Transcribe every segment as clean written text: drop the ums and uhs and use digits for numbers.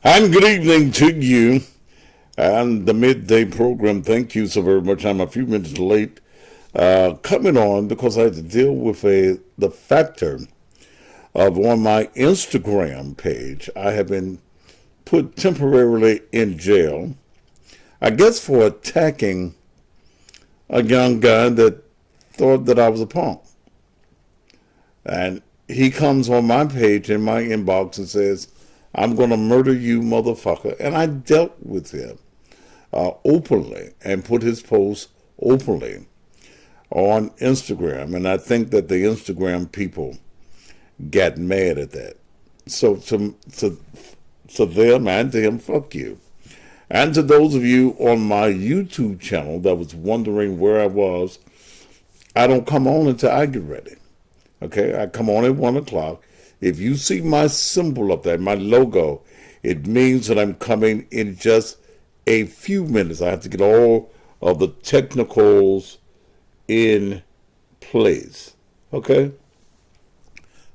And good evening to you and the midday program. Thank you so very much. I'm a few minutes late coming on because I had to deal with the factor of on my Instagram page. I have been put temporarily in jail, I guess for attacking a young guy that thought that I was a punk. And he comes on my page in my inbox and says, "I'm going to murder you, motherfucker." And I dealt with him openly and put his post openly on Instagram. And I think that the Instagram people got mad at that. So to them and to him, fuck you. And to those of you on my YouTube channel that was wondering where I was, I don't come on until I get ready. Okay, I come on at 1 o'clock. If you see my symbol up there, my logo, it means that I'm coming in just a few minutes. I have to get all of the technicals in place. Okay?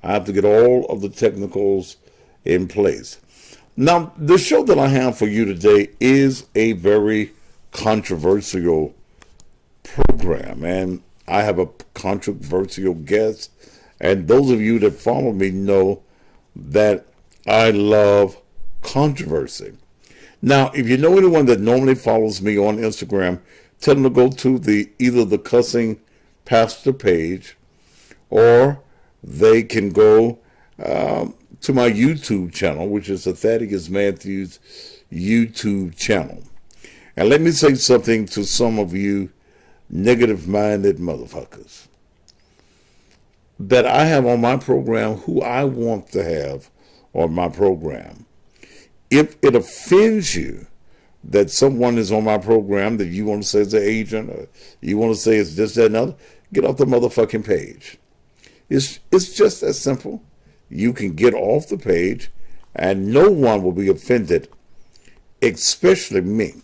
I have to get all of the technicals in place. Now, the show that I have for you today is a very controversial program, and I have a controversial guest. And those of you that follow me know that I love controversy. Now, if you know anyone that normally follows me on Instagram, tell them to go to either the Cussing Pastor page, or they can go to my YouTube channel, which is the Thaddeus Matthews YouTube channel. And let me say something to some of you negative-minded motherfuckers that I have on my program who I want to have on my program. If it offends you that someone is on my program that you want to say is an agent, or you want to say it's this, that, and other, get off the motherfucking page. It's just that simple. You can get off the page and no one will be offended, especially me.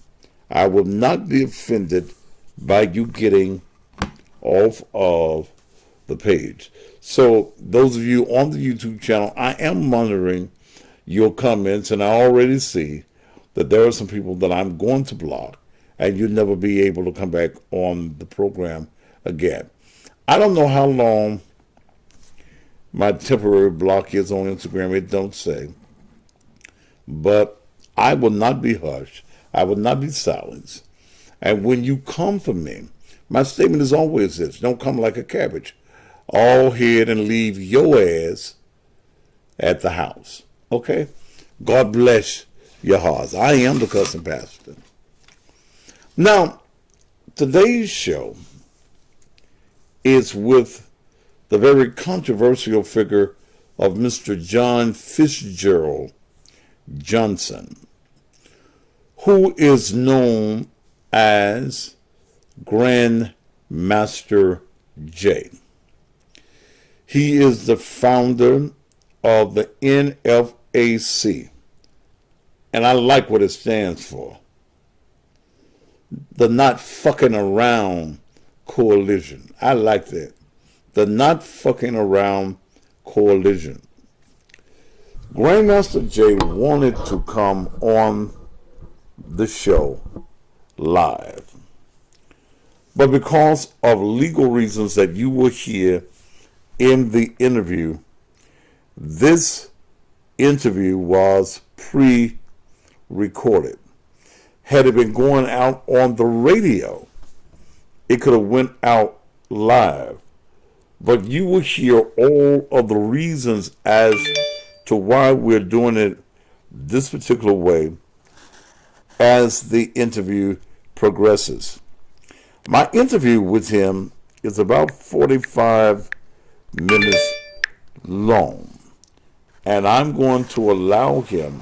I will not be offended by you getting off of the page. So those of you on the YouTube channel, I am monitoring your comments, and I already see that there are some people that I'm going to block, and you'll never be able to come back on the program again. I don't know how long my temporary block is on Instagram. It don't say. But I will not be hushed. I will not be silenced. And when you come for me, my statement is always this: don't come like a cabbage, all head and leave your ass at the house. Okay? God bless your hearts. I am the Cussing Pastor. Now, today's show is with the very controversial figure of Mr. John Fitzgerald Johnson, who is known as Grandmaster J. He is the founder of the NFAC, and I like what it stands for. The Not Fucking Around Coalition. I like that. The Not Fucking Around Coalition. Grandmaster J wanted to come on the show live, but because of legal reasons that you will hear in the interview, this interview was pre-recorded. Had it been going out on the radio, it could have went out live. But you will hear all of the reasons as to why we're doing it this particular way as the interview progresses. My interview with him is about 45 minutes long, and I'm going to allow him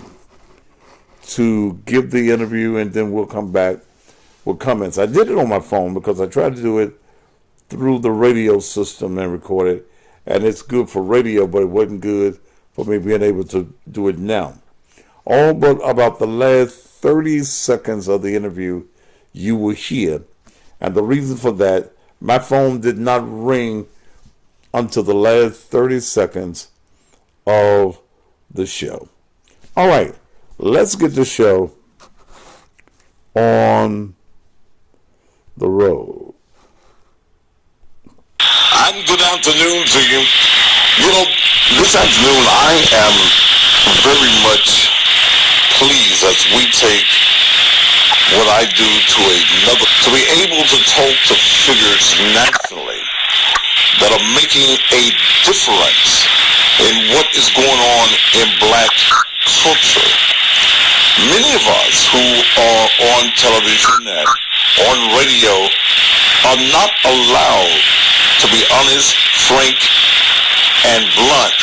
to give the interview, and then we'll come back with comments. I did it on my phone because I tried to do it through the radio system and record it, and it's good for radio, but it wasn't good for me being able to do it now. All but about the last 30 seconds of the interview you will hear, and the reason for that, my phone did not ring until the last 30 seconds of the show. All right, let's get the show on the road. And good afternoon to you. You know, this afternoon I am very much pleased as we take what I do to another, to be able to talk to figures nationally that are making a difference in what is going on in black culture. Many of us who are on television and on radio are not allowed to be honest, frank, and blunt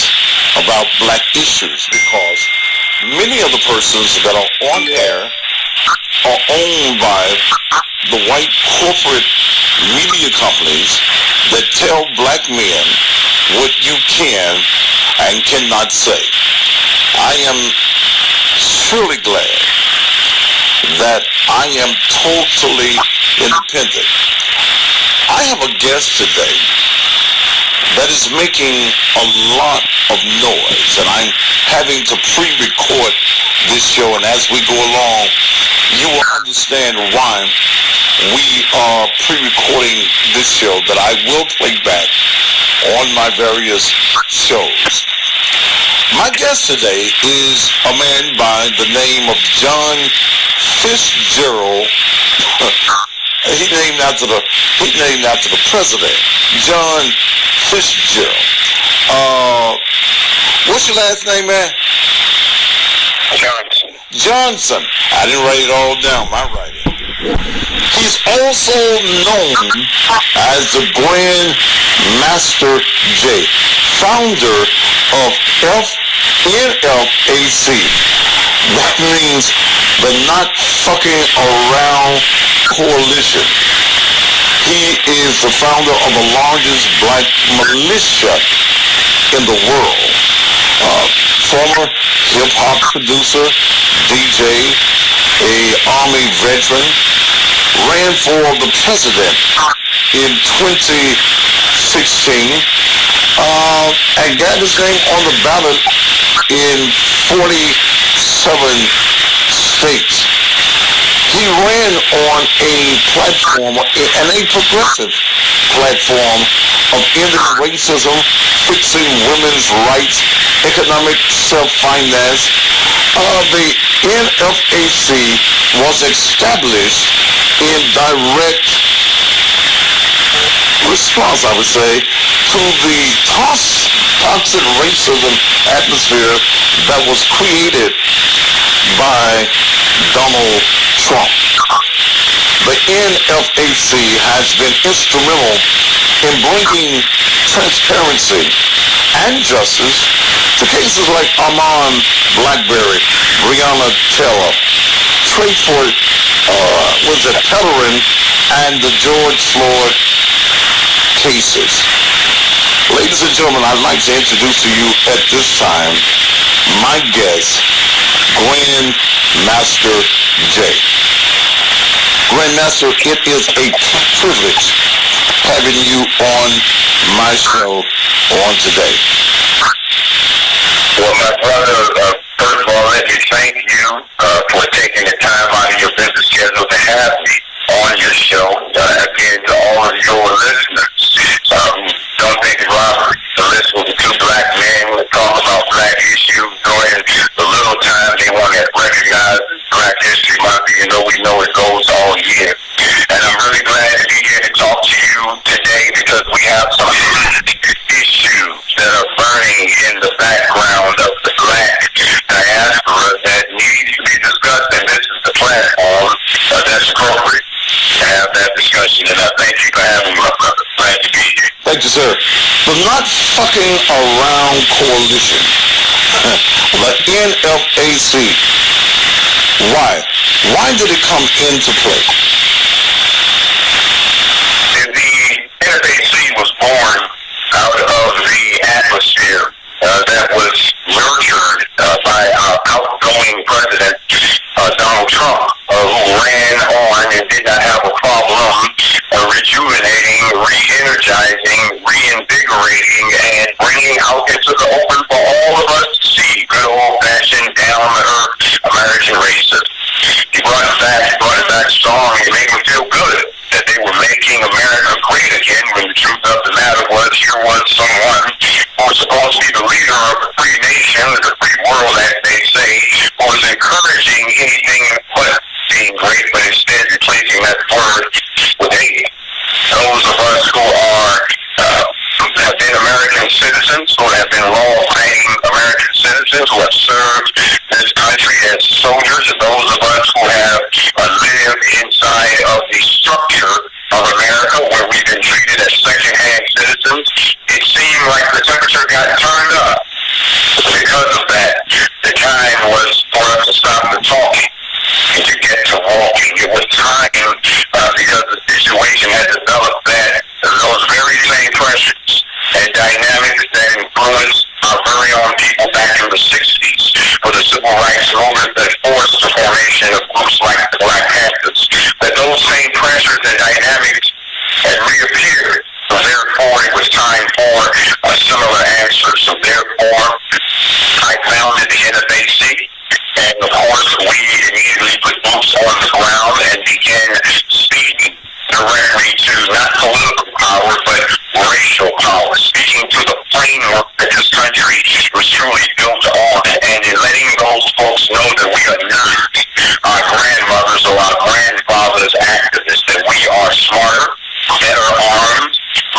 about black issues because many of the persons that are on air are owned by the white corporate media companies that tell black men what you can and cannot say. I am surely glad that I am totally independent. I have a guest today that is making a lot of noise, and I'm having to pre-record this show, and as we go along, you will understand why we are pre-recording this show that I will play back on my various shows. My guest today is a man by the name of John Fitzgerald. He named after the president, John Fitzgerald. What's your last name, man? Johnson. Johnson. I didn't write it all down. My writing. He's also known as the Grand Master J, founder of NFAC. That means the Not Fucking Around Coalition. He is the founder of the largest black militia in the world. Former hip-hop producer, DJ, a Army veteran, ran for the president in 2016 and got his name on the ballot in 47 states. He ran on a platform, and a progressive platform of ending racism, fixing women's rights, economic self-finance. The NFAC was established in direct response, I would say, to the toxic racism atmosphere that was created by Donald Trump. The NFAC has been instrumental in bringing transparency and justice to cases like Armand Blackberry, Breonna Taylor, Trayford, Pellerin, and the George Floyd cases. Ladies and gentlemen, I'd like to introduce to you at this time my guest, Grand Master J. Grandmaster, it is a privilege having you on my show on today. Well, my brother, first of all, let me thank you for taking the time out of your busy schedule to have me on your show. Again, to all of your listeners, don't think it robbery to listen to two black men talk about black issues during the little time they want to recognize Black History Month. You know, we know it goes all year. And I'm really glad to be here to talk to you today because we have some issues that are burning in the background of the black diaspora that need to be discussed, and this is the platform that's appropriate to have that discussion. And I thank you for having me, my brother. Glad to be here. Thank you, sir. The Not Fucking Around Coalition, the NFAC. Why? Why did it come into play? The NFAC was born out of the atmosphere that was nurtured by our outgoing president, Donald Trump, who ran on and did not have a problem rejuvenating, re-energizing, reinvigorating, and bringing out into the open for all of us to see good old-fashioned, down-to-earth American that song, it made me feel good that they were making America great again, when the truth of the matter was, here was someone who was supposed to be the leader of the free nation, the free world, as they say, who was encouraging anything but being great, but instead replacing that word with hate. Those of us who have been American citizens, who have been law-abiding American citizens, who have served this country as soldiers, and those of us who have lived inside of the structure of America, where we've been treated as second-hand citizens, it seemed like the temperature got turned up. Because of that, the time was for us to stop the talking and to get to walking. It was time, because the situation had developed, that those very same pressures and dynamics that influenced our very own people back in the 60s for the civil rights movement that forced the formation of groups like the Black Panthers, that those same pressures and dynamics had reappeared. So therefore, it was time for a similar answer. So therefore, I founded the NFAC, and of course, we immediately put boots on the ground and began speaking directly to not political power, but racial power, speaking to the framework that this country was truly built on, and in letting those folks know that we are not our grandmothers or our grandfathers' activists, that we are smarter, better armed,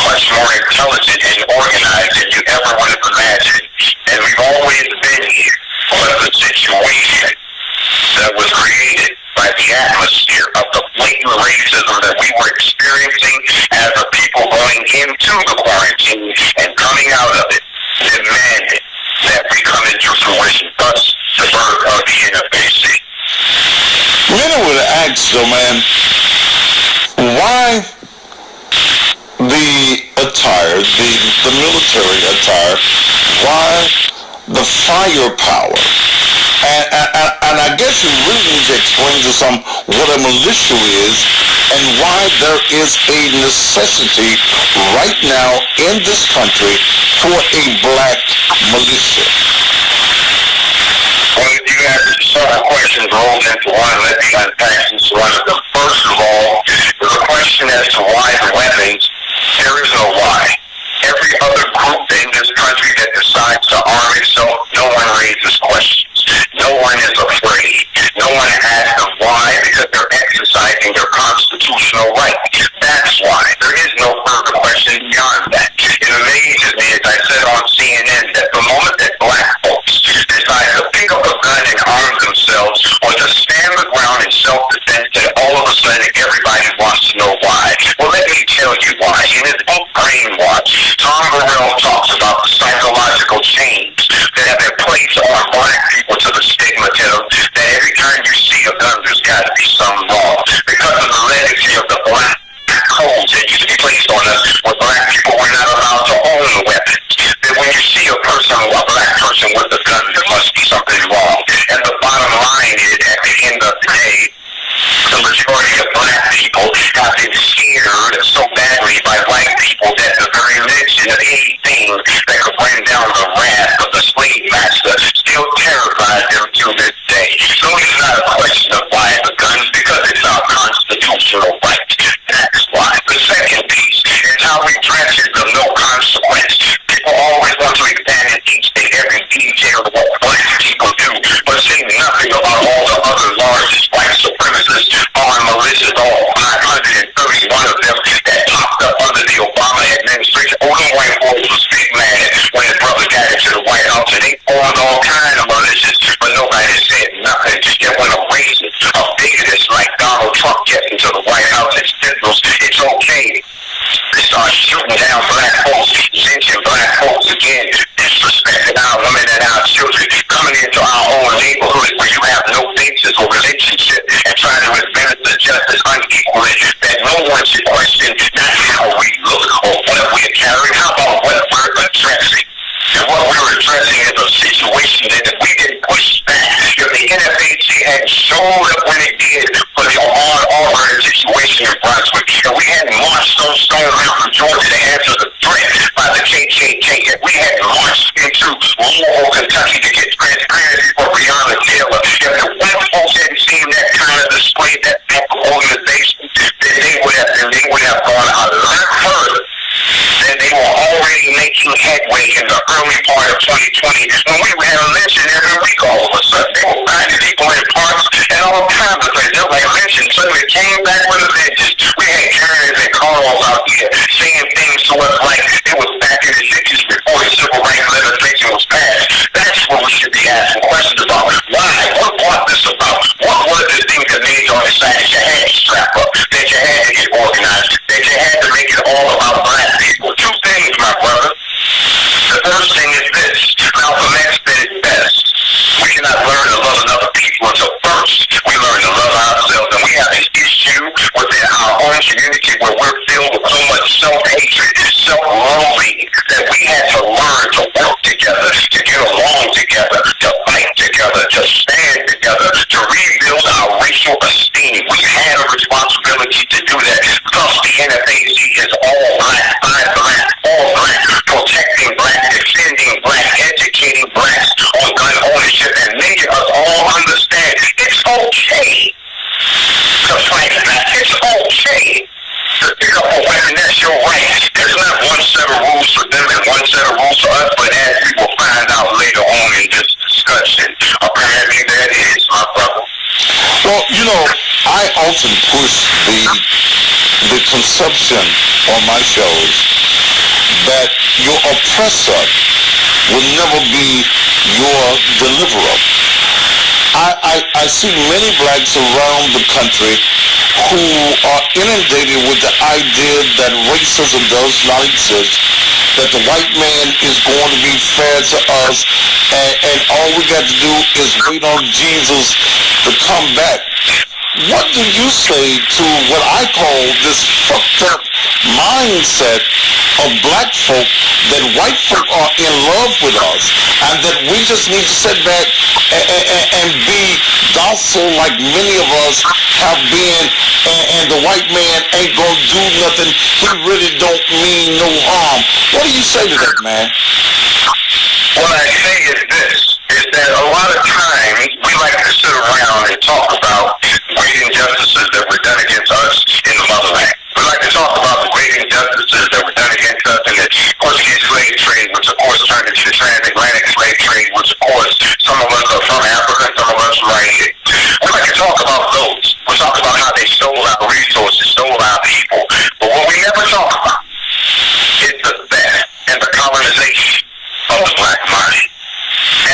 much more intelligent and organized than you ever would have imagined. And we've always been here, but the situation that was created by the atmosphere of the blatant racism that we were experiencing as a people going into the quarantine and coming out of it demanded that we come into fruition. Thus, the birth of the NFAC. Many would ask, though, man, why the attire, the military attire, why the firepower? And I guess you really need to explain to some what a militia is and why there is a necessity right now in this country for a black militia. Well, you have several questions rolled into one. Let me unpack each one of them. First of all, the question as to why the weapons, there is no why. Every other group in this country that decides to arm itself, no one raises questions. No one is afraid. No one asks them why, because they're exercising their constitutional right. That's why. There is no further question beyond that. It amazes me, as I said on CNN, that the moment that black folks decide to pick up a gun and arm themselves or to stand the ground in self-defense, that all of a sudden everybody wants to know why. Well, let me tell you why. In his book, Brainwash, Tom Burrell talks about the psychological chains that have been placed on black people to the stigmatism that every time you see a gun, there's got to be some wrong. Because of the legacy of the black codes that used to be placed on us, where black people were not allowed to own weapons. That when you see a person, a black person with a gun, there must be something wrong. And the bottom line is, at the end of the day, the majority of black people have been scared so badly by white people that the very mention of anything that could bring down the wrath of the slave master still terrifies them to this day. So it's not a question of why the guns, because it's our constitutional right. That's why. The second piece is how we dress is of no consequence. People always want to examine each and every detail of what black people do, but say nothing about all the other largest white supremacists on militias, all 531 of them that popped up under the Obama administration. Older white boys was big mad when his brother got into the White House, and they formed all kinds of militias, but nobody said nothing. Yet when a racist, a bigotist like Donald Trump gets into the White House and signals it's okay, they start shooting down black folks, lynching black folks again, disrespecting our women and our children, coming into our own neighborhood where you have no basis or relationship, and trying to administer justice unequally, that no one should question not how we look or what we're carrying. How about what we're addressing? And what we're addressing is a situation that if we didn't push back, if the NFAC had showed up when it did for the Auburn situation in Brunswick, and we hadn't marched those Stone Mountain, Georgia to answer the threat by the KKK, if we hadn't marched into Louisville, Kentucky to get transparency for Breonna Taylor, if the white folks hadn't seen that kind of display, that type of 2020 when we had a lynching every week all of a sudden. They were finding people in parks and all kinds of things. They were like lynching. Suddenly came back with a vengeance. We had Karens and Carls out here saying things to us like it was back in the 60s before the civil rights legislation was passed. That's what we should be asking questions about. Why? What brought this about? What was the thing that made you decide that you had to strap up, that you had to get organized, that you had to make it all about black people? Two things, my brother. The first thing is this. Malcolm X said it best. We cannot learn to love another people until first we learn to love ourselves. And we have an issue within our own community where we're filled with so much self-hatred, self-loathing, that we had to learn to work together, to get along together, to fight together, to stand together, to rebuild our racial esteem. We had a responsibility to do that because the NFAC is all black, by black, all black, protecting black, defending black, educating blacks on gun ownership, and making us all understand it's okay to fight back. It's okay to pick up a weapon. That's your right. There's not one set of rules for them and one set of rules for us, but as we will find out later on in this discussion, apparently that is, my brother. Well, I often push the conception on my shows that your oppressor will never be your deliverer. I see many blacks around the country who are inundated with the idea that racism does not exist, that the white man is going to be fair to us, and all we got to do is wait on Jesus to come back. What do you say to what I call this fucked up mindset of black folk, that white folk are in love with us and that we just need to sit back and be docile like many of us have been, and the white man ain't gonna do nothing, he really don't mean no harm? What do you say to that, man? What I say is this, is that a lot of times we like to sit around and talk about great injustices that were done against us in the motherland. We like to talk about the great injustices that were done against us in the Portuguese slave trade, which of course turned into the transatlantic slave trade, which of course some of us are from Africa, some of us are right here. We like to talk about those. We talk about how they stole our resources, stole our people. But what we never talk about is the theft and the colonization of the black mind.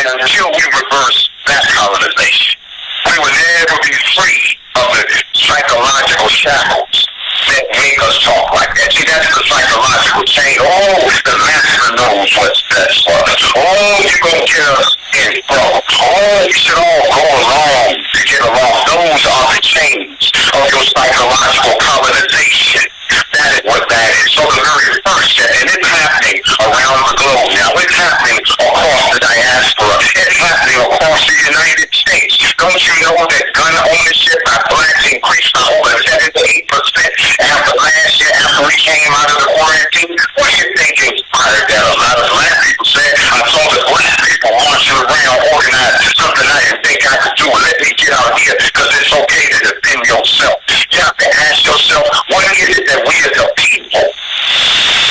And until we reverse that colonization, we will never be free of the psychological shackles that make us talk like that. See, that's the psychological change. Oh, the master knows what's best for us. Oh, you're going to get us in trouble. Oh, we should all go along to get along. Those are the chains of your psychological colonization. That is what that is. So the very first step, and it's happening around the globe now. It's happening across the diaspora. It's happening across the United States. Don't you know that gun ownership by blacks increased by over 7 to 8% after last year, after we came out of the quarantine? What do you think inspired that? A lot of black people said, I saw the black people marching around organized something I didn't think I could do. Let me get out here because it's okay to defend yourself. You have to ask yourself, what is it that we as a people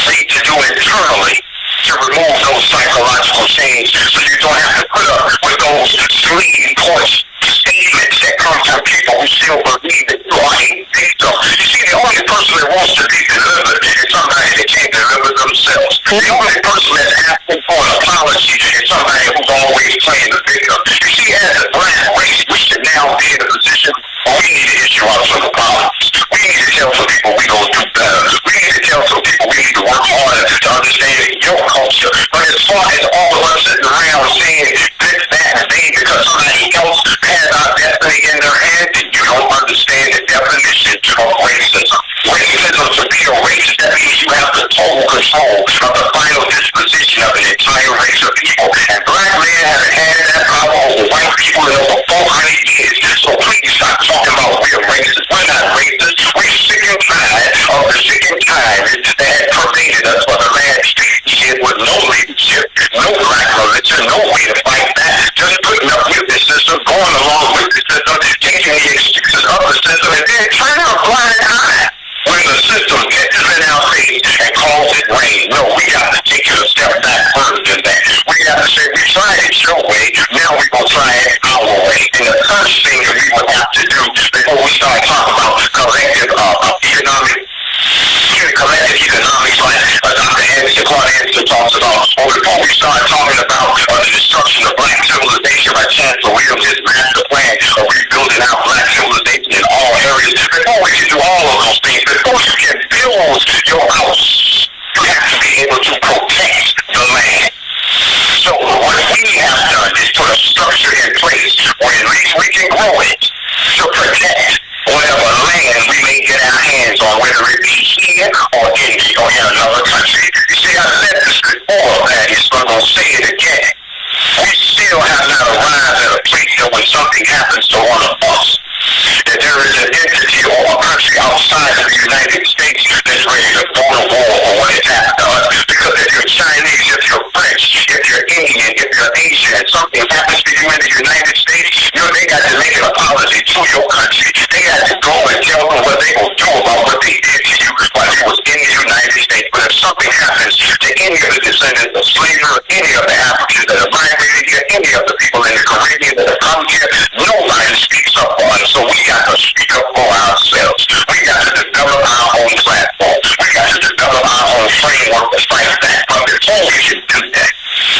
need to do internally to remove those psychological chains so you don't have to put up with those sleazy push statements that come from people who still believe that you are a victim. You see, the only person that wants to be delivered is somebody that can't deliver themselves. The only person that's asking for an apology is somebody who's always playing the victim. You see, as a black race, we should now be in a position where we need to issue out some apologies. We need to tell some people we're going to do better. We need to tell some people we need to work harder to understand your culture. But as far as all of us sitting around saying this, that, and thing because somebody else has our destiny in their hands, and you don't understand the definition of racism. Racism, to be a racist, that means you have the total control of the final disposition of an entire race of people. And black men haven't had that power over white people in over 400 years. So please stop talking about we're racist. We're not racist. We're sick and tired of the sick and tired that had pervaded us for the last 50 years with no leadership, no black religion, no way to fight back, just putting up with the system, going along with the system, taking the excuses of the system, and then turning a blind eye when the system catches in our face and calls it rain. No, we got to take it a step back further than that. We got to the destruction of black civilization by Chancellor Williams, his master plan of rebuilding our black civilization in all areas. Before we can do all of those things, before you can build your house, you have to be able to protect the land. So what we have done is put a structure in place where at least we can grow it to protect whatever land we may get our hands on, whether it be here or in another country. You see, I said this before, Thaddeus, but I'm going to say it again. We still have not arrived at a place that when something happens to one of us, that there is an entity or a country outside of the United States that's ready to go to war for what has happened to us. Because if you're Chinese, if you're French, if you're Indian, if you're Asian, and something happens to you in the United States, they got to make an apology to your country. They got to go and tell them what they will do about what they did to you while you was in the United States. But if something happens to any of the descendants of slavery, any of the Africans that have migrated here, any of the people in the Caribbean that have come here, nobody speaks up for us. So we got to speak up for ourselves. We got to develop our own platform. We got to develop our own framework to fight back from. Before we can do that,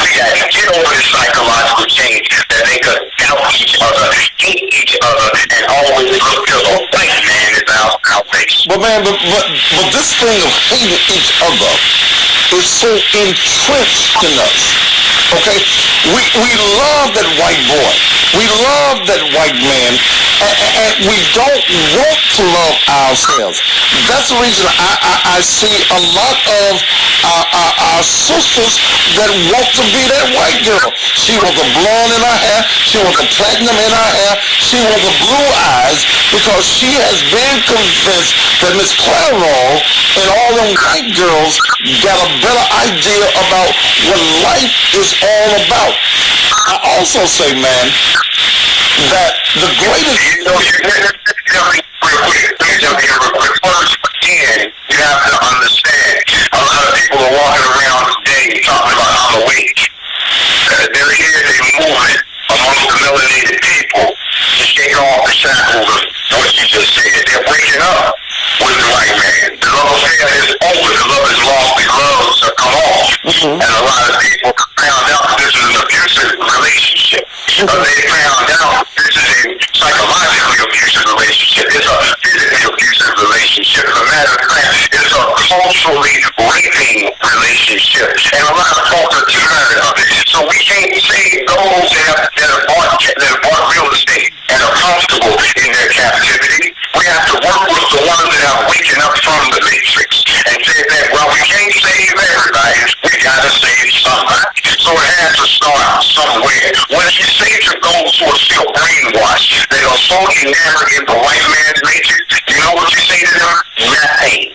we got to get over this psychological change that make us doubt each other, hate each other, and always look to the white man as our base. But man, but this thing of hating each other is so entrenched in us. Okay? We love that white boy. We love that white man. And we don't want to love ourselves. That's the reason I see a lot of our sisters that want to be that white girl. She wants a blonde in her hair. She wants a platinum in her hair. She wants a blue eyes because she has been convinced that Miss Clairol and all them white girls got a better idea about what life is all about. I also say, man, that the greatest... Let me jump in real quick. First, again, you have to understand, a lot of people are walking around today talking about I'm awake. They're here, they're moving amongst the melanated people to shake off the shackles of what you just said. They're waking up with the white man. The love affair is over. The love is lost. The gloves have come off. And a lot of people found out this is an abusive relationship. They found out this is a psychologically abusive relationship. It's a physically abusive relationship. As a matter of fact, it's a culturally raping relationship. And a lot of folks are tired of it. So we can't say those that have bought real estate and are comfortable in their captivity. We have to work with the ones that are waking up from the matrix and say that, well, we can't save everybody. We got to save somebody. So it has to start somewhere. When you say to those who are still brainwashed, they are so enamored in the white man's matrix, you know what you say to them? Nothing.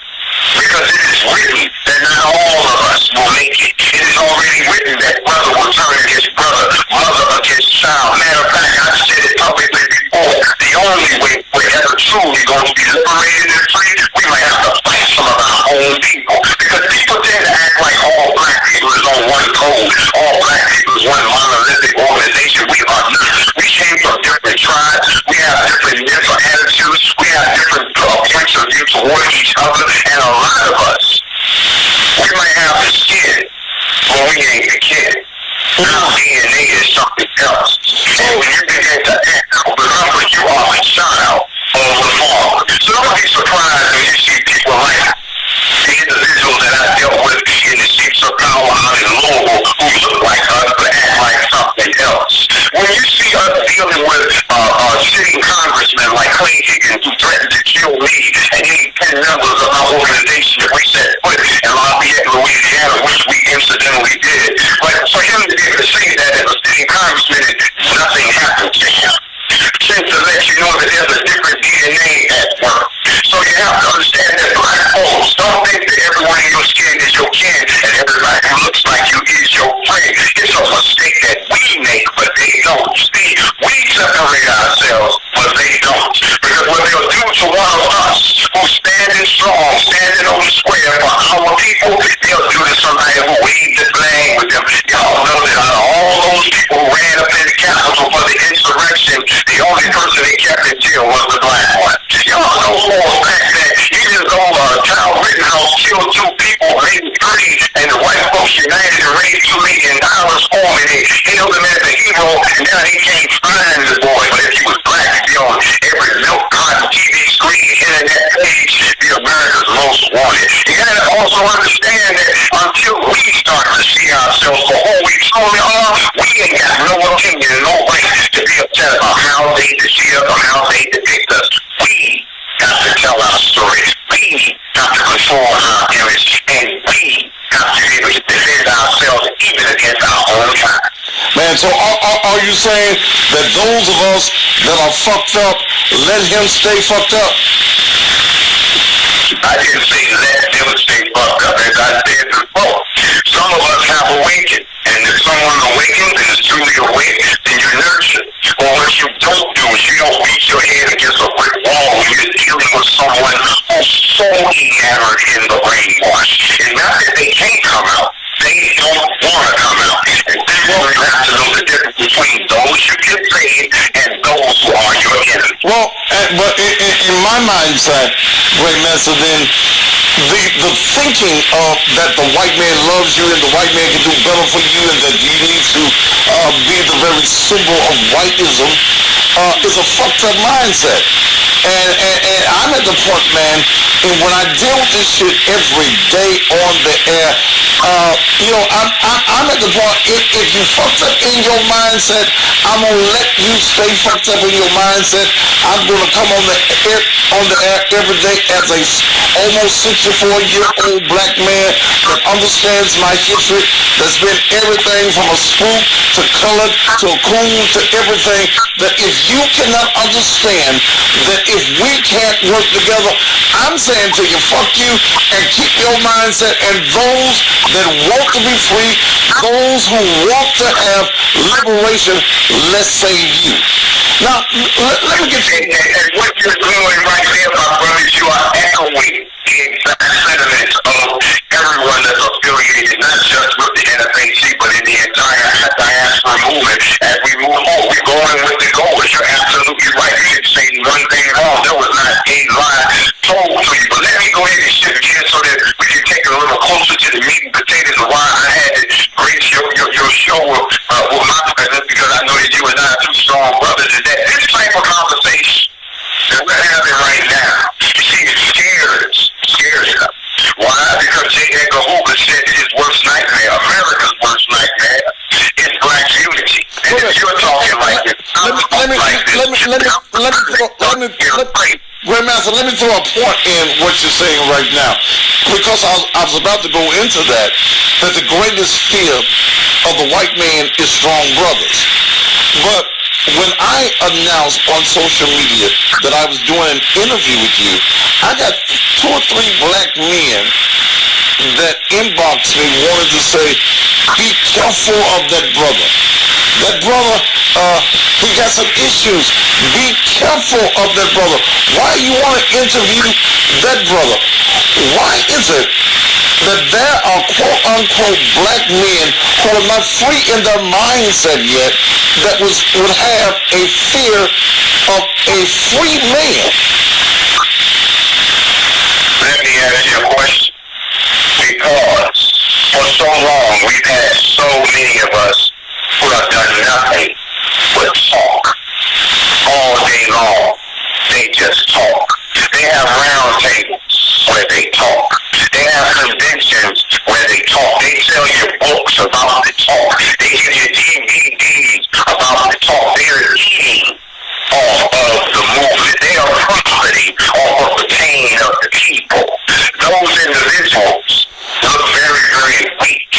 Because it is written that not all of us will make it. It is already written that brother will turn against brother, mother against child. Matter of fact, I've said it publicly before. The only way we're ever truly going to be liberated and free, we might have to fight some of our own people. Because people tend to act like all black people is on one code. All black people is one monolithic organization. We are not. We came from different tribes. We have different mental attitudes. We have different points of view toward each other. And a lot of us, we might have the skin, but we ain't the kid. Our DNA is something else. And when you begin to act, remember you are a child of the Father. So don't be surprised when you see people like the individuals that I dealt with in the seats of power out in Louisville who look like us but act like something else. When you see us dealing with sitting congressmen like Clay Higgins who threatened to kill me and any 10 members of our organization if we set foot in Lafayette, Louisiana, which we incidentally did. But for him to be able to say that as a sitting congressman, nothing happened to him. Tends to let you know that there's a different DNA at work. So you have to understand that black folks, don't think that everyone in your skin is your kin and everybody who looks like you is your friend. It's a mistake that we make, but they don't. See, we separate ourselves, but they don't. Because what they'll do to one of us who's standing strong, standing on the square for our people, they'll do to somebody who waved the flag with them. Y'all know that out of all those people who ran up in the Capitol for the insurrection, the only person they kept in jail was the black one. Y'all know for a fact that even though Kyle Rittenhouse killed 2 people, maybe 3, and the white folks united and raised $2 million for me, Now he can't find the boy, but if he was black, he'd be on every milk carton, TV screen, internet page, be America's most wanted. You gotta also understand that until we start to see ourselves for who we truly are, we ain't got no opinion, no right to be upset about how they see us or how they depict us. We got to tell our story. We got to control our image, and we got to be able to defend ourselves even against our own time. Man, so are you saying that those of us that are fucked up, let him stay fucked up? I didn't say let them stay fucked up. As I said before, some of us have awakened. And if someone awakens and is truly awake, then you nurture. Or what you don't do is you don't beat your head against a brick wall when you're dealing with someone who's so enamored in the brainwash. And not that they can't come out. They don't want to come out. And then you have to know the difference between those you can save and those who are your enemies. Well, but in my mindset, Great Master, then the thinking of that the white man loves you and the white man can do better for you and that you need to be the very symbol of whiteism is a fucked up mindset. And I'm at the point, man, and when I deal with this shit every day on the air, I'm at the point, if you fucked up in your mindset, I'm going to let you stay fucked up in your mindset. I'm going to come on the air every day as a almost 64-year-old black man that understands my history, that's been everything from a spook to colored to a coon to everything, that if you cannot understand that if we can't work together, I'm saying to you, fuck you, and keep your mindset, and those that want to be free, those who want to have liberation, let's save you. Now, let me get you. And what you're doing right there, my brothers, you are echoing the exact sentiments of everyone that's affiliated, not just with the NFAC, but in the entire diaspora movement. As we move on, we're going with the goals. You're absolutely right. You didn't say one thing wrong. There was not a lie told to you. But let me go ahead and shift gears so that we can take it a little closer to the meat and potatoes of why I had to grace your show with my presence, because I know that you and I are two strong brothers, and that this type of conversation that we're having right now, you see, it scares us. Why? Because J. Edgar Hoover said his worst nightmare, America's worst nightmare, is black unity. And if you're talking like this, Grandmaster, let me throw a point in what you're saying right now, because I was about to go into that the greatest fear of the white man is strong brothers. But when I announced on social media that I was doing an interview with you, I got 2 or 3 black men that inboxed me wanted to say, be careful of that brother. That brother, he got some issues. Be careful of that brother. Why you want to interview that brother? Why is it that there are quote-unquote black men who are not free in their mindset yet that would have a fear of a free man? Let me ask you a question. Because for so long, we've had so many of us who have done nothing but talk all day long. They just talk. They have round tables where they talk. They have conventions where they talk. They sell you books about the talk. They give you DVDs about the talk. They are eating off of the movement. They are profiting off of the pain of the people. Those individuals look very, very weak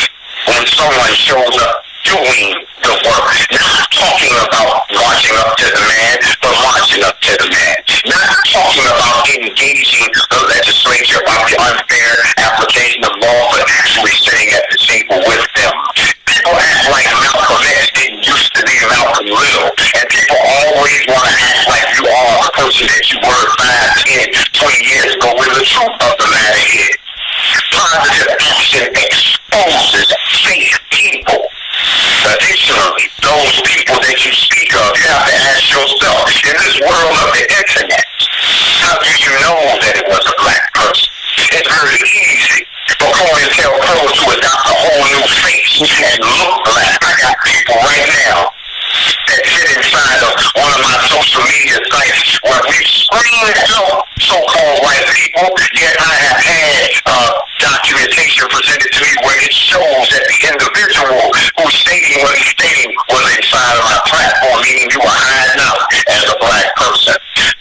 when someone shows up doing the work. Not talking about marching up to the man, but marching up to the man. Not talking about engaging the legislature about the unfair application of law, but actually sitting at the table with them. People act like Malcolm X didn't used to be Malcolm Little, and people always want to act like you are a person that you were 5, 10, 20 years ago, when the truth of the matter is, positive action exposes fake people. Additionally, those people that you speak of, you have to ask yourself, in this world of the internet, how do you know that it was a black person? It's very easy for COINTELPRO to adopt a whole new face and look black. I got people right now that media sites where we screen out so-called white people, yet I have had documentation presented to me where it shows that the individual who's stating what he's stating was inside of my platform, meaning you are hiding out as a black person.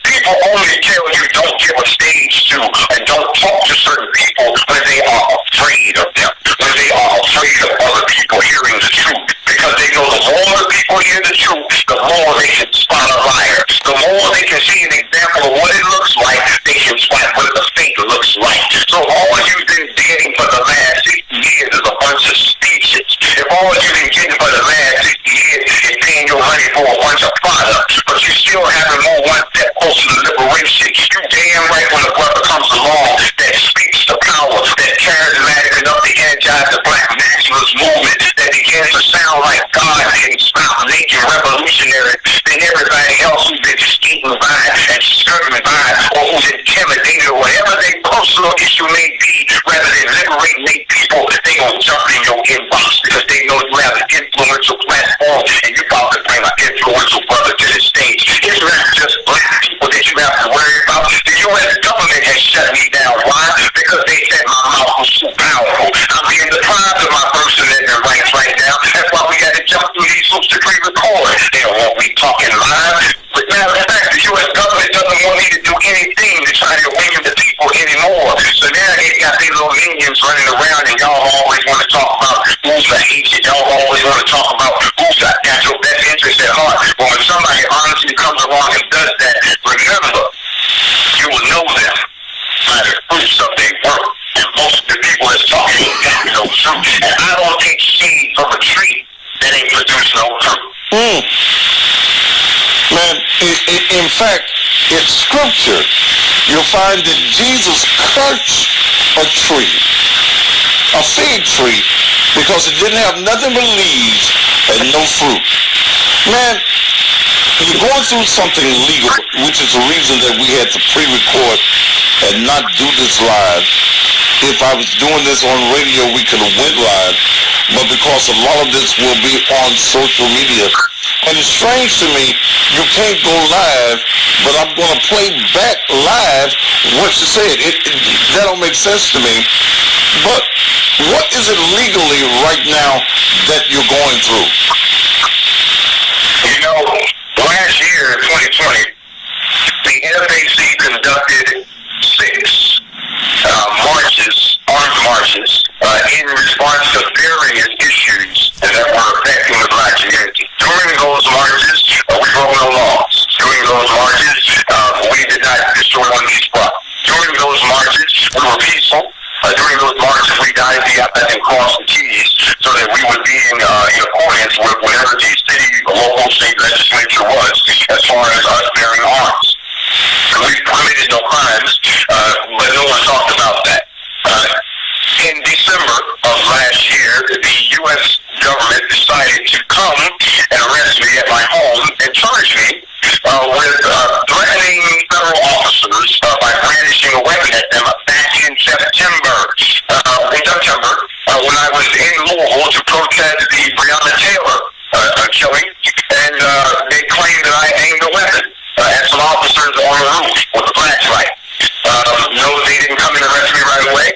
People only tell you don't give a stage to and don't talk to certain people when they are afraid of them, when they are afraid of other people hearing the truth, because they know the more the people hear the truth, the more they can spot a liar. The more they can see an example of what it looks like, they can spot what the fake looks like. So all you've been getting for the last 60 years is a bunch of speeches. If all you've been getting for the last 60 years is paying your money for a bunch of products, but you still haven't moved one step closer to liberation, you damn right when a brother comes along that speaks the power, that charismatic enough to energize the black nationalist movement, that begins to sound like God and stop making revolutionary, then everybody else who's been skating by and skirting by, or who's intimidated, or whatever their personal issue may be, rather than liberating their people, they gonna jump in your inbox because they know you have an influential platform and you about to bring an influential brother to the stage. It's not just black people that you have to worry about. The U.S. government has shut me down. Why? Because they said my mouth was too powerful. I'm being deprived of my First Amendment rights right now. That's why we got to jump through these hoops to pre-record. They don't want me talking live. But matter of fact, the U.S. government doesn't want me to do anything to try to awaken the people anymore. So now they got these little minions running around, and y'all always want to talk about who's the agent. Y'all always want to talk about who's got your best interest at heart. But when somebody honestly comes along and does that, remember, you will know them by the fruits of their work. And most of the people that's talking ain't got no fruit. And I don't take seed from a tree that ain't produced no fruit. Man, in fact, in Scripture, you'll find that Jesus cursed a tree, a fig tree, because it didn't have nothing but leaves and no fruit. Man, you're going through something legal, which is the reason that we had to pre-record and not do this live. If I was doing this on radio, we could have went live, but because a lot of this will be on social media, and it's strange to me, you can't go live, but I'm going to play back live what you said. That don't make sense to me. But what is it legally right now that you're going through? You know, last year, 2020, the NFAC conducted 6 armed marches, in response to various issues that were affecting the black community. During those marches, we broke no laws. During those marches, we did not destroy one piece of property. During those marches, we were peaceful. During those marches, we dotted the I's and crossed the T's so that we would be in accordance with whatever the city, local, state legislature was as far as us bearing arms. We committed no crimes, but no one talked about that. In December of last year, the U.S. government decided to come and arrest me at my home and charge me with threatening federal officers by brandishing a weapon at them back in September. When I was in Louisville to protest the Breonna Taylor killing, and they claimed that I aimed a weapon at some officers on the roof with a flashlight. No, they didn't come and arrest me right away.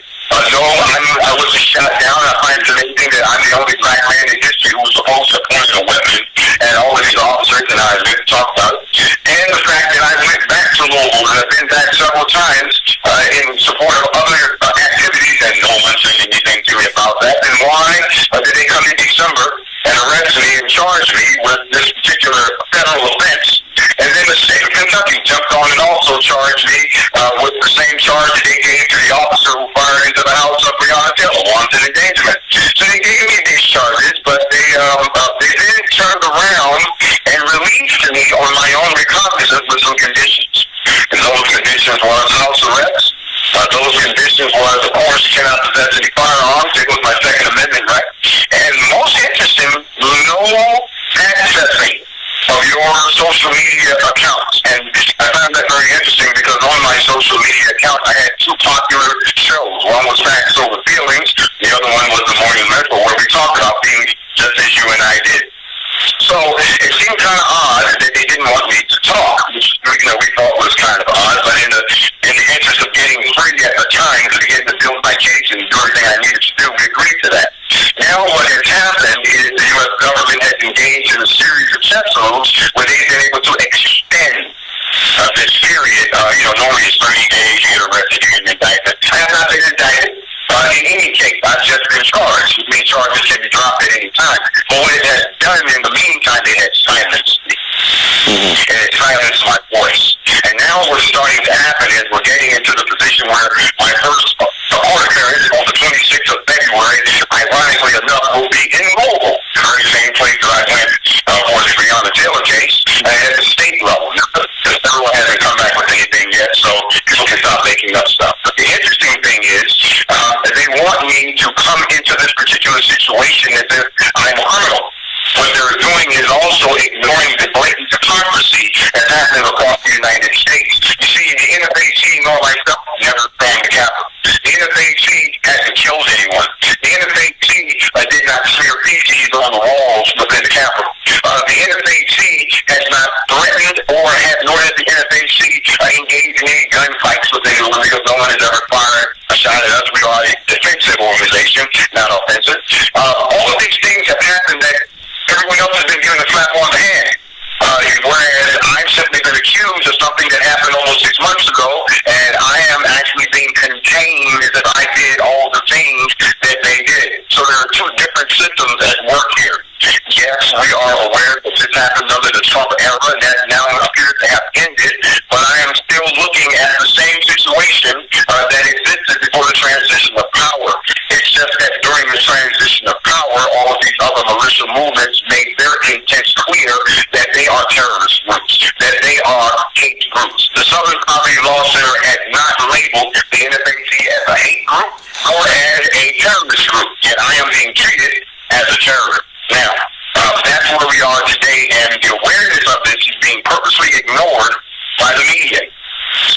No, I wasn't shot down. I find it amazing that I'm the only black man in history who was supposed to point a weapon at all of these officers, and I didn't talk about it. And the fact that I went back to Louisville, and I've been back several times in support of other activities, and no one said anything to me about that. And why did they come in December and arrest me and charge me with this particular federal offense? And then the state of Kentucky jumped on and also charged me with the same charge that they gave to the officer who fired into the house of Breonna Taylor, wanted endangerment. So they gave me these charges, but they then turned around and released me on my own recognizance with some conditions. And those conditions was house arrest. Those conditions was, of course, you cannot possess any firearms. It was my Second Amendment right. And most interesting, no accessing of your social media accounts. And I found that very interesting because on my social media account, I had 2 popular shows. One was Facts Over Feelings. The other one was The Morning Mentor, where we talked about things just as you and I did. So it seemed kind of odd that they didn't want me to talk, which engaged in a series of episodes where they've been able to extend this period. Normally it's 30 days, you get arrested, you get an indictment. I have not been indicted. In any case, I've just been charged. These charges can be dropped at any time. But what it has done in the meantime, it has silenced me. And it silenced my voice. And now what's starting to happen is we're getting into the position where my first court appearance on the 26th of February, ironically enough, will be in Louisville, the very same place that I went for the Breonna Taylor case, at the state level. The federal hasn't come back with anything yet, so people can stop making up stuff. But the interesting thing is, they want me to come into this particular situation as if I'm criminal. What they're doing is also ignoring the blatant hypocrisy that's happening across the United States. You see, the NFAC nor myself never stormed the Capitol. The NFAC hasn't killed anyone. The NFAC did not smear feces on the walls within the Capitol. The NFAC has not threatened nor has the NFAC engaged in any gunfights within the because no one has ever fired a shot at us. We are a defensive organization, not offensive. All of these things have happened that everyone else has been given a slap on the hand. Whereas I've simply been accused of something that happened almost 6 months ago, and I am actually being contained as if I did all the things that they did. So there are two different systems at work here. Yes, we are aware that this happened under the Trump era, and that now appears to have ended, but I am still looking at the same situation that existed before the transition of power. It's just that during the transition of power, all of these other militia movements made their intents clear that they are terrorist groups, that they are hate groups. The Southern Poverty Law Center had not labeled the NFAC as a hate group or as a terrorist group, yet I am being treated as a terrorist. Now, that's where we are today, and the awareness of this is being purposely ignored by the media.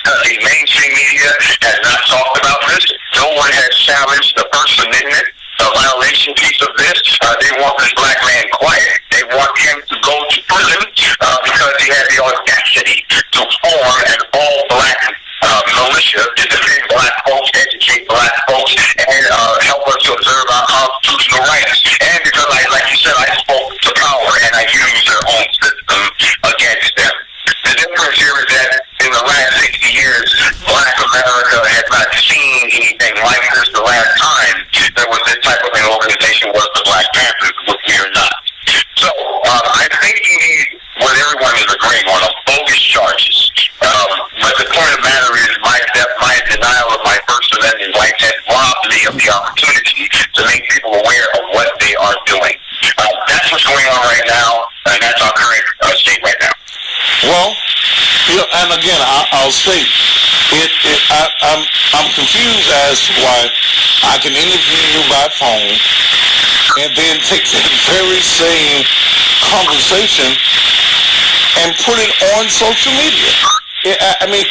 The mainstream media has not talked about this. No one has challenged the First Amendment violation piece of this. They want this black man quiet. They want him to go to prison because he had the audacity to form an all-black militia to defend black folks, educate black folks, and help us to observe our constitutional rights. And because, like you said, I spoke to power and I used their own system against them. The difference here is that in the last 60 years, black America has not seen anything like this. The last time there was this type of an organization was the Black Panthers, which we are not. So I think you need what everyone is agreeing on, bogus charges. But the point of the matter is my denial of my First Amendment rights has robbed me of the opportunity to make people aware of what they are doing. That's what's going on right now, and that's our current state right now. Well, and again, I'll state, I'm confused as to why I can interview you by phone and then take that very same conversation and put it on social media. I mean,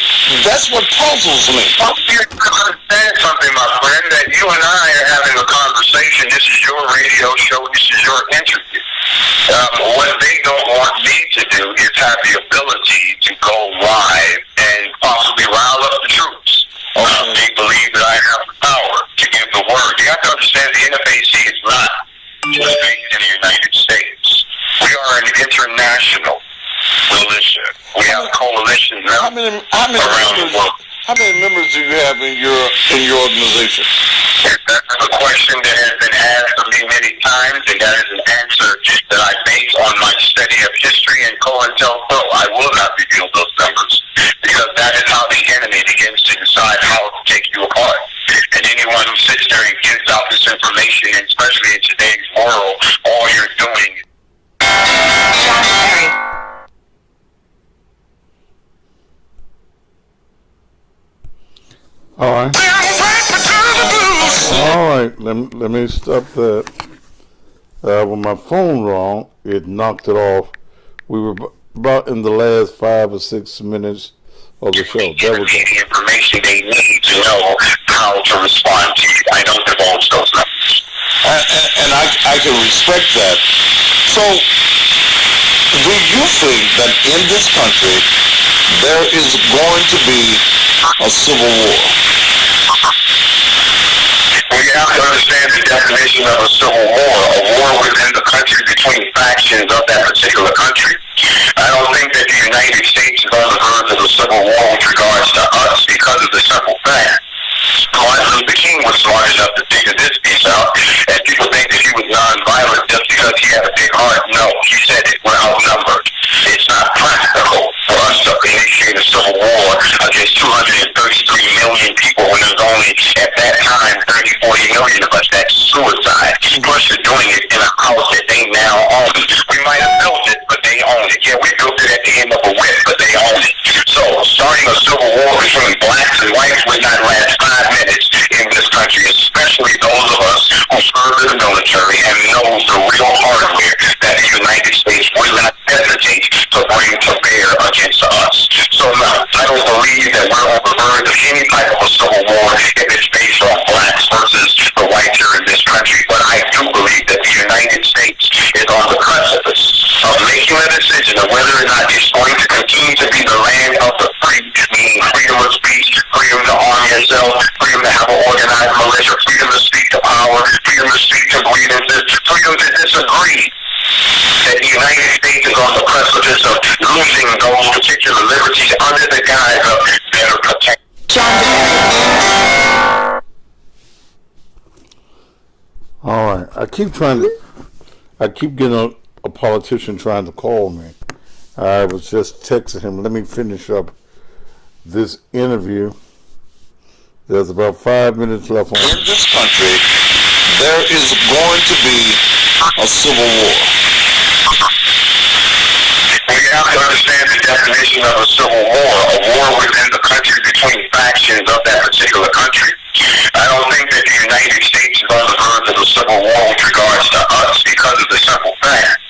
that's what puzzles me. You understand something, my friend, that you and I are having a conversation. This is your radio show. This is your interview. What they don't want me to do is have the ability to go live and possibly rile up the troops. They believe that I have the power to give the word. You have to understand the NFAC is not just based in the United States. We are an international militia. We have coalitions now around the world. How many members do you have in your organization? That's a question that has been asked of me many times, and that is an answer that I base on my study of history and COINTELPRO. I will not reveal those numbers because that is how the enemy begins to decide how to take you apart. And anyone who sits there and gives out this information, and especially in today's world, all you're doing is All right. All right. Let me stop that. When my phone rang, it knocked it off. We were about in the last 5 or 6 minutes of the show. There we go. The information they need to know how to respond to you. I don't divulge those numbers. And I can respect that. So, do you think that in this country there is going to be a civil war? We have to understand the definition of a civil war, a war within the country between factions of that particular country. I don't think that the United States is on the verge of a civil war with regards to us because of the simple fact Martin Luther King was smart enough to figure this piece out, and people think that he was nonviolent just because he had a big heart. No, he said it, we're outnumbered. It's not practical for us to initiate a civil war against 233 million people when there's only, at that time, 30, 40 million of us. That's suicide. Plus, you're doing it in a house that they now own. We might have built it, but they own it. Yeah, we built it at the end of a whip, but they own it. So, starting a civil war between blacks and whites would not last 5 minutes in this country, especially those of us who serve in the military and know the real hardware that the United States would not hesitate to bring to bear against us. So no, I don't believe that we're on the verge of any type of a civil war if it's based on blacks versus the whites here in this country. But I do believe that the United States is on the precipice of making a decision of whether or not it's going to continue to be the land of the free, meaning freedom of speech, freedom to arm yourself, freedom to have an organized militia, freedom to speak to power, freedom to speak to grievances, freedom to disagree. That the United States is on the precipice of losing those particular liberties under the guise of better protection. All right, I keep getting a politician trying to call me. I was just texting him. Let me finish up this interview. There's about 5 minutes left on in this country. There is going to be a civil war. We have to understand the definition of a civil war within the country between factions of that particular country. I don't think that the United States is on the verge of a civil war with regards to us because of the simple fact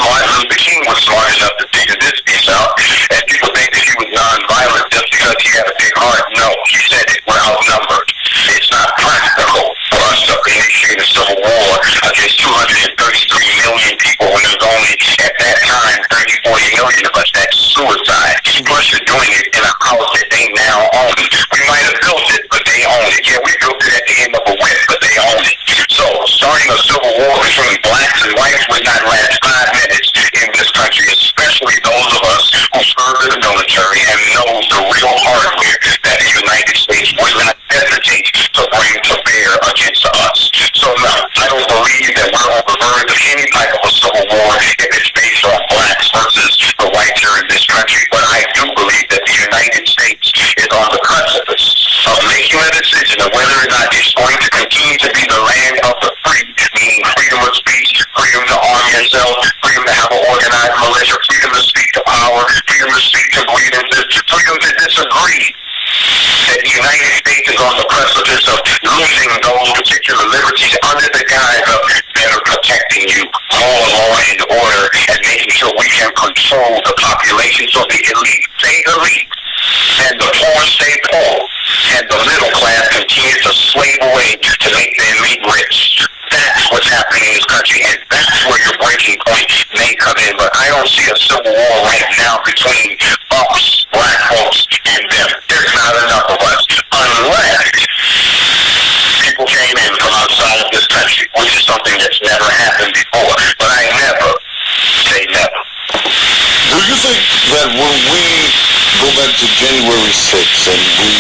Martin Luther King was smart enough to figure this piece out, and people think that he was nonviolent just because he had a big heart. No, he said it, we're outnumbered. It's not practical for us to initiate a civil war against 233 million people when there's only, at that time, 30, 40 million of us. That's suicide. Plus, you're doing it in a house that they now own. We might have built it, but they own it. Yeah, we built it at the end of a whip, but they own it. So, starting a civil war between blacks and whites would not last 5 minutes in this country, especially those of us who serve in the military and know the real hardware that the United States would not hesitate to bring to bear against us. So no, I don't believe that we're on the verge of any type of a civil war if it's based on blacks versus the whites here in this country. But I do believe that the United States is on the precipice of making a decision of whether or not it's going to continue to be the land of the free, meaning freedom of speech, freedom to arm yourself, freedom to have an organized militia, freedom to speak to power, freedom to speak to grievances, freedom to disagree. That the United States is on the precipice of losing those particular liberties under the guise of better protecting you, more law and order, and making sure we can control the population so the elite stay elite, and the poor stay poor, and the middle class continues to slave away to make the elite rich. That's what's happening in this country, and that's where your breaking point may come in. But I don't see a civil war right now between us, black folks, and them. There's not enough of us, unless people came in from outside of this country, which is something that's never happened before. But I never say never. Do you think that when we go back to January 6th and we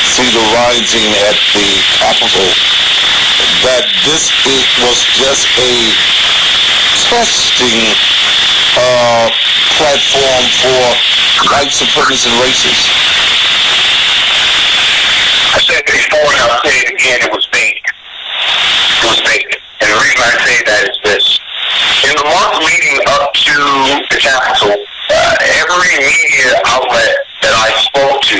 see the rising at the Capitol, that this was just a testing platform for white supremacists and racists? I said it before and I'll say it again, it was bait. It was bait. And the reason I say that is this. In the month leading up to the Capitol, every media outlet that I spoke to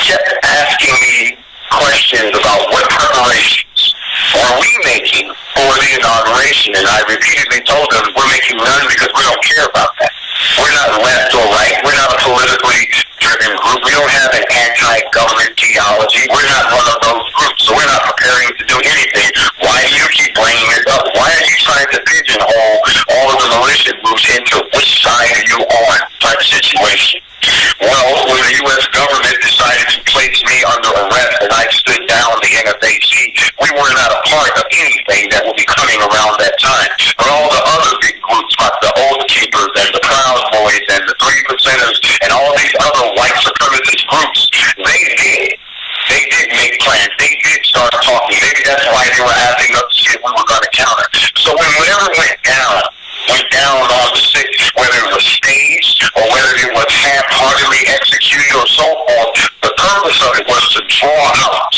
kept asking me questions about what preparations are we making for the inauguration, and I repeatedly told them we're making none because we don't care about that. We're not left or right. We're not a politically driven group. We don't have an anti-government theology. We're not one of those groups, so we're not preparing to do anything. Why do you keep bringing it up? Why are you trying to pigeonhole all of the militia groups into which side are you on type situation? Well, when the U.S. government decided to place me under arrest and I stood down the NFAC, we were not a part of anything that will be coming around that time. But all the other big groups, like the Oath Keepers and the Proud Boys and the Three Percenters and all these other white supremacist groups, they did. They did make plans. They did start talking. Maybe that's why they were asking us to see if we were going to counter. So when whatever went down on the sixth, whether it was staged or whether it was half-heartedly executed or so forth, the purpose of it was to draw out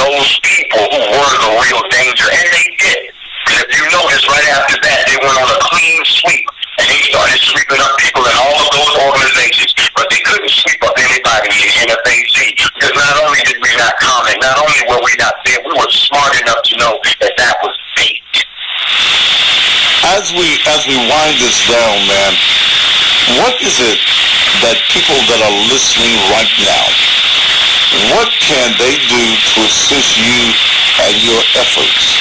those people who were the real danger, and they did. If you notice, right after that, they went on a clean sweep, and they started sweeping up people in all of those organizations, but they couldn't sweep up anybody in NFAC, because not only did we not comment, not only were we not there, we were smart enough to know that that was fake. As we wind this down, man, what is it that people that are listening right now, what can they do to assist you and your efforts?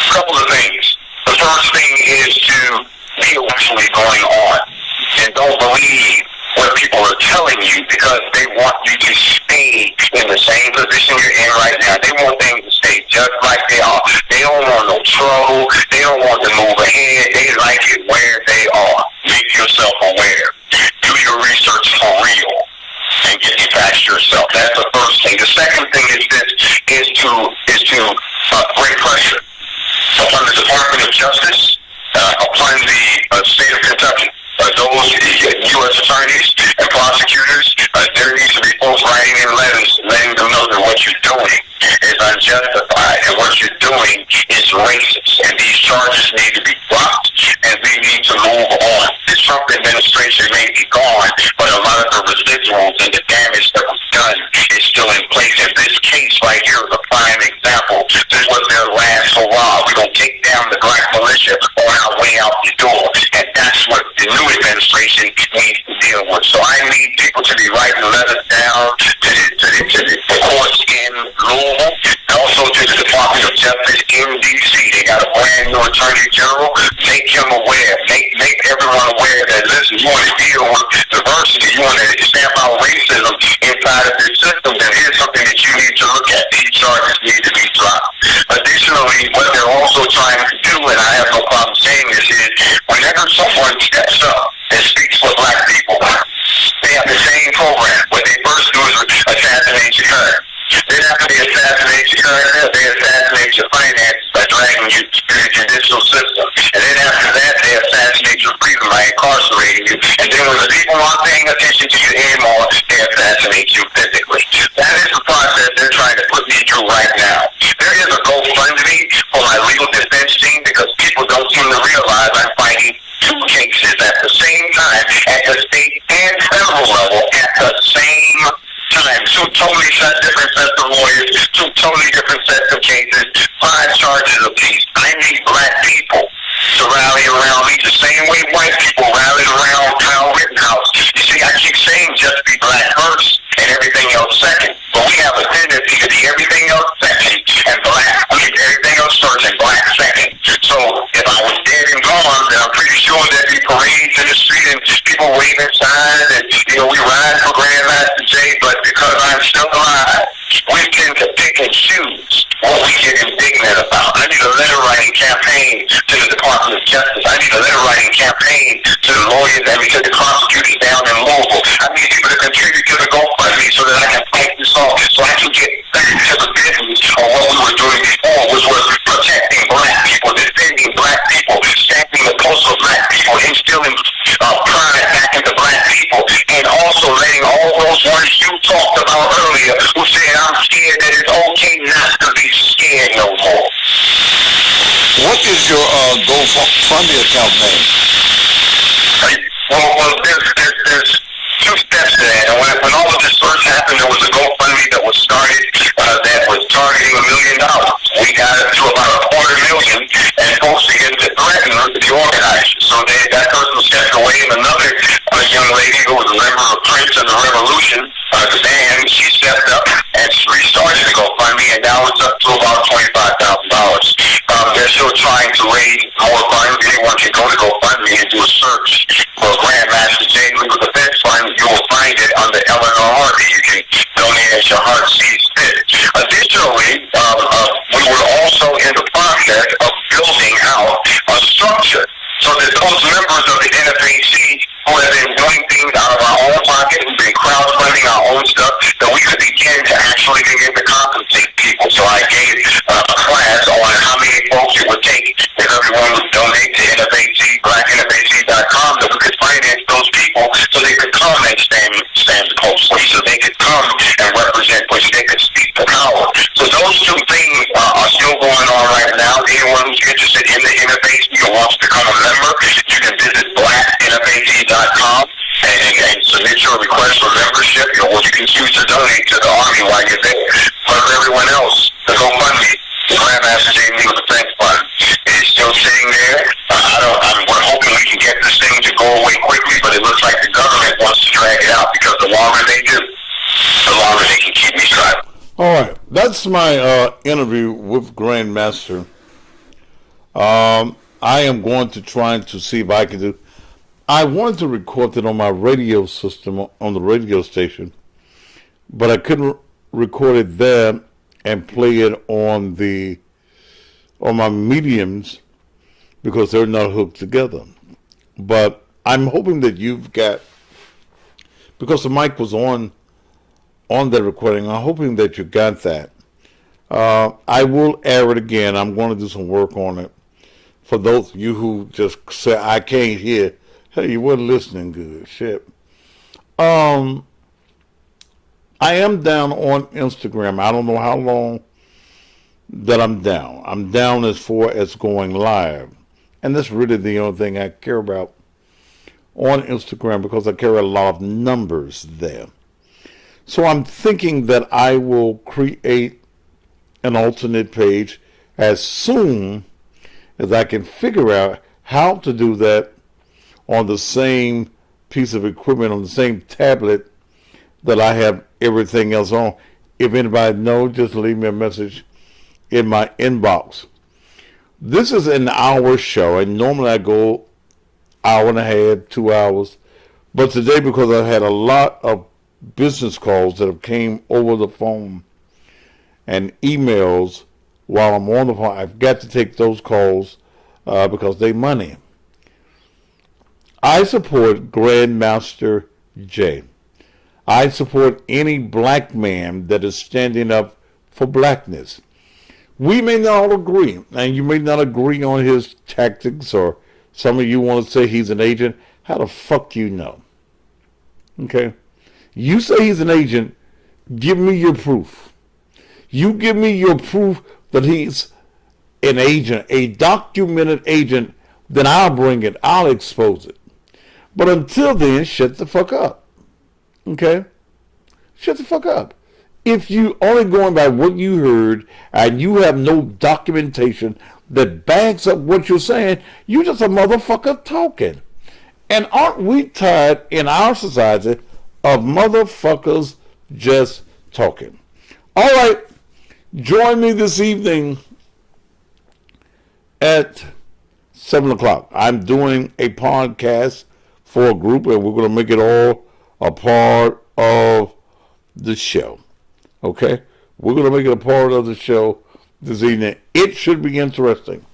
A couple of things. The first thing is to be actually going on, and don't believe what people are telling you, because they want you to stay in the same position you're in right now. They want things to stay just like they are. They don't want no trouble. They don't want to move ahead. They like it where they are. Make yourself aware. Do your research for real and get it past yourself. That's the first thing. The second thing is to bring pressure upon the Department of Justice, upon the state of Kentucky. Those U.S. attorneys and prosecutors, there needs to be folks writing in letters letting them know that what you're doing is unjustified and what you're doing is racist, and these charges need to be dropped and we need to move on. The Trump administration may be gone, but a lot of the residuals and the damage that was done is still in place. And this case right here is a prime example. This was their last hurrah. We're going to take down the black militia on our way out the door, and that's what the new administration needs to deal with. So I need people to be writing letters down to the courts in Louisville, and also to the Department of Justice in D.C. They got a brand new Attorney General. Make him aware. Make everyone aware that, listen, you want to deal with diversity, you want to stamp out racism inside of this system, then here's something that you need to look at. These charges need to be dropped. Additionally, what they're also trying to do, and I have no problem saying this, is whenever someone steps up and speaks for black people, they have the same program. What they first do is assassinate your current. Then after they assassinate your current, they assassinate your finances by dragging you through the judicial system. And then after that, they assassinate your freedom by incarcerating you. And then when the people aren't paying attention to you anymore, they assassinate you physically. That is the process they're trying to put me through right now. There is a GoFundMe for my legal defense team, because people don't seem to realize I'm fighting two cases at the same time, at the state and federal level at the same time. Two totally different sets of lawyers, two totally different sets of cases, 5 charges apiece. I need black people to rally around me the same way white people rallied around Kyle Rittenhouse. You see, I keep saying just be black first and everything else second, but we have a tendency to be everything else second and everything else first and black second. So if I was dead and gone, then I'm pretty sure there'd be parades in the street and people waving signs and, we ride for Grandmaster Jay, but because I'm still alive, we tend to pick and choose what we get indignant about. I need a letter writing campaign to the Department of Justice. I need a letter writing campaign to the lawyers and to the prosecutors down in Louisville. I need people to contribute to the GoFundMe so that I can fight this off, so I can get back to the business of what we were doing before, which was protecting black people, defending black people, standing the post for black people, instilling pride back into black people, and also letting all those ones you talked about earlier who said, I'm scared, that it's okay not to be scared no more. What is your GoFundMe account name? Well, there's 2 steps to that. And when all of this first happened, there was a GoFundMe that was started that was targeting $1 million. We got it to about $250,000, and folks began to threaten the organizers. So that person stepped away, and another young lady who was a member of Prince and the Revolution, the band, she stepped up and restarted the GoFundMe, and now it's up to about $25,000. They're still trying to raise more funds. Anyone can go to GoFundMe and do a search for Grandmaster Jay Legal Defense Fund. You will find it under Eleanor Harvey. You can donate as your heart sees fit. Additionally, So that those members of the NFAC who have been doing things out of our own pocket, who've been crowdfunding our own stuff, that we could begin to actually begin to compensate people. So I gave a class on how many folks it would take if everyone would donate to NFAC, blacknfac.com, that we could finance those people so they could come and stand closely, so they could come and represent, which they could speak to power. So those two things are still going on right now. Anyone who's interested in the NFAC or wants to become a member, you can visit blacknfac.com and submit your request for membership, or you can choose to donate to the Army while you're there. But for everyone else, the GoFundMe, the Grandmaster JV with the Thanks Fund, is still sitting there. We're hoping we can get this thing to go away quickly, but it looks like the government wants to drag it out, because the longer they do, the longer they can keep me trapped. All right, that's my interview with Grandmaster. I am going to try to see if I can do. I wanted to record it on my radio system, on the radio station, but I couldn't record it there and play it on my mediums because they're not hooked together. But I'm hoping that you've got, because the mic was on that recording, I'm hoping that you got that. I will air it again. I'm going to do some work on it. For those of you who just say, I can't hear, hey, you weren't listening good. Shit. I am down on Instagram. I don't know how long that I'm down. I'm down as far as going live. And that's really the only thing I care about on Instagram, because I carry a lot of numbers there. So I'm thinking that I will create an alternate page as soon as I can figure out how to do that on the same piece of equipment, on the same tablet that I have everything else on. If anybody knows, just leave me a message in my inbox. This is an hour show, and normally I go hour and a half, 2 hours. But today, because I had a lot of business calls that have came over the phone and emails while I'm on the phone, I've got to take those calls because they money. I support Grandmaster J. I support any black man that is standing up for blackness. We may not all agree, and you may not agree on his tactics, or some of you want to say he's an agent. How the fuck you know? Okay? You say he's an agent, give me your proof. You give me your proof that he's an agent, a documented agent, then I'll bring it, I'll expose it. But until then, shut the fuck up. Okay? Shut the fuck up. If you only going by what you heard and you have no documentation that backs up what you're saying, you're just a motherfucker talking. And aren't we tired in our society of motherfuckers just talking? All right. Join me this evening at 7 o'clock. I'm doing a podcast for a group, and we're going to make it all a part of the show. Okay? We're going to make it a part of the show this evening. It should be interesting.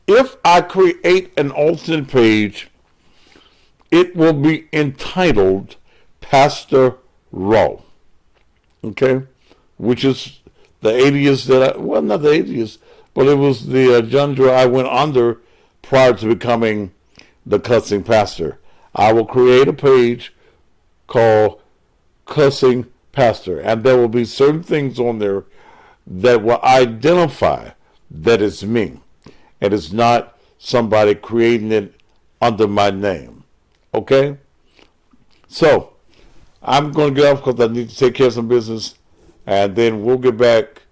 If I create an alternate page, it will be entitled Pastor Raw. Okay? Which is the alias that well, not the alias, but it was the genre I went under prior to becoming the cussing pastor. I will create a page called Cussing Pastor, and there will be certain things on there that will identify that it's me, and it's not somebody creating it under my name. Okay? So, I'm going to get off because I need to take care of some business, and then we'll get back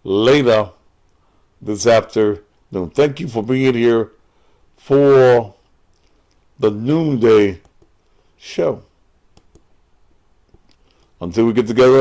later this afternoon. Thank you for being here for the noonday show. Until we get together